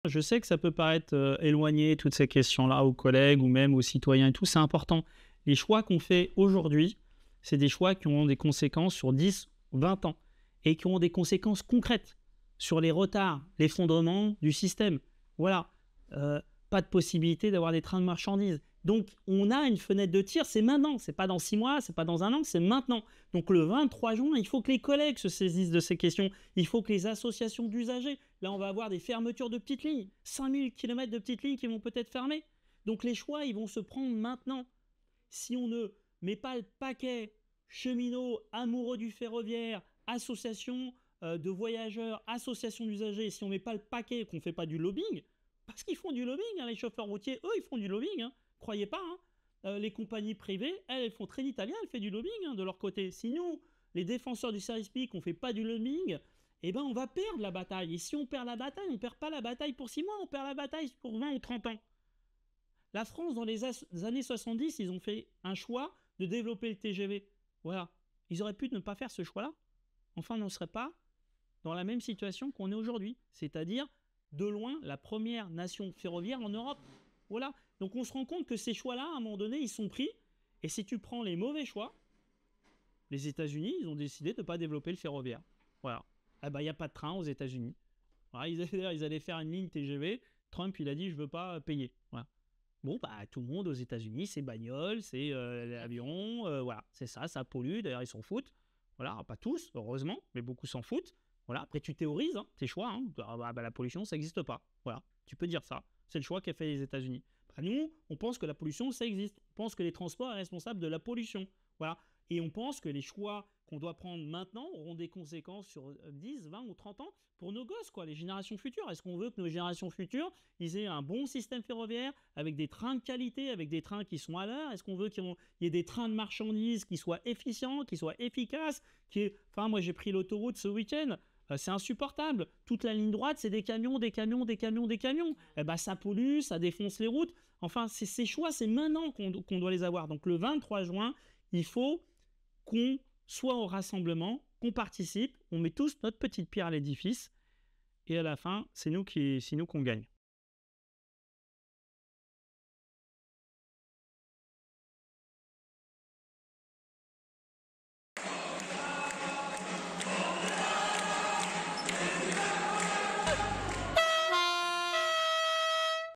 Je sais que ça peut paraître éloigné, toutes ces questions-là, aux collègues ou même aux citoyens et tout, c'est important. Les choix qu'on fait aujourd'hui, c'est des choix qui ont des conséquences sur 10, 20 ans et qui ont des conséquences concrètes sur les retards, l'effondrement du système. Voilà. Euh, Pas de possibilité d'avoir des trains de marchandises. Donc, on a une fenêtre de tir, c'est maintenant. C'est pas dans 6 mois, c'est pas dans un an, c'est maintenant. Donc, le 23 juin, il faut que les collègues se saisissent de ces questions. Il faut que les associations d'usagers, là, on va avoir des fermetures de petites lignes, 5000 km de petites lignes qui vont peut-être fermer. Donc, les choix, ils vont se prendre maintenant. Si on ne met pas le paquet cheminots, amoureux du ferroviaire, associations de voyageurs, associations d'usagers, si on ne met pas le paquet, qu'on ne fait pas du lobbying, parce qu'ils font du lobbying, hein, les chauffeurs routiers, eux, ils font du lobbying, hein, croyez pas. Hein. Les compagnies privées, elles font très italien, elles font du lobbying hein, de leur côté. Si nous, les défenseurs du service public, on ne fait pas du lobbying, eh ben on va perdre la bataille. Et si on perd la bataille, on ne perd pas la bataille pour 6 mois, on perd la bataille pour 20 ou 30 ans. La France, dans les années 70, ils ont fait un choix de développer le TGV. Voilà. Ils auraient pu ne pas faire ce choix-là. Enfin, on ne serait pas dans la même situation qu'on est aujourd'hui. C'est-à-dire, de loin, la première nation ferroviaire en Europe. Voilà. Donc, on se rend compte que ces choix-là, à un moment donné, ils sont pris. Et si tu prends les mauvais choix, les États-Unis, ils ont décidé de ne pas développer le ferroviaire. Voilà. Ah bah, il n'y a pas de train aux États-Unis. Voilà, ils allaient faire une ligne TGV. Trump, il a dit, je ne veux pas payer. Voilà. Bon, bah, tout le monde aux États-Unis, c'est bagnole, c'est l'avion, voilà, c'est ça, ça pollue. D'ailleurs, ils s'en foutent. Voilà, pas tous, heureusement, mais beaucoup s'en foutent. Voilà, après, tu théorises, hein, tes choix. Hein. La pollution, ça n'existe pas. Voilà, tu peux dire ça. C'est le choix qu'a fait les États-Unis. Bah, nous, on pense que la pollution, ça existe. On pense que les transports sont responsables de la pollution. Voilà. Et on pense que les choix qu'on doit prendre maintenant auront des conséquences sur 10, 20 ou 30 ans pour nos gosses, quoi, les générations futures. Est-ce qu'on veut que nos générations futures, ils aient un bon système ferroviaire avec des trains de qualité, avec des trains qui sont à l'heure? Est-ce qu'on veut qu'il y ait des trains de marchandises qui soient efficients, qui soient efficaces Enfin, moi, j'ai pris l'autoroute ce week-end. C'est insupportable. Toute la ligne droite, c'est des camions, des camions, des camions, des camions. Eh ben, ça pollue, ça défonce les routes. Enfin, ces choix, c'est maintenant qu'on doit les avoir. Donc, le 23 juin, il faut qu'on soit au rassemblement, qu'on participe, on met tous notre petite pierre à l'édifice, et à la fin, c'est nous qu'on gagne.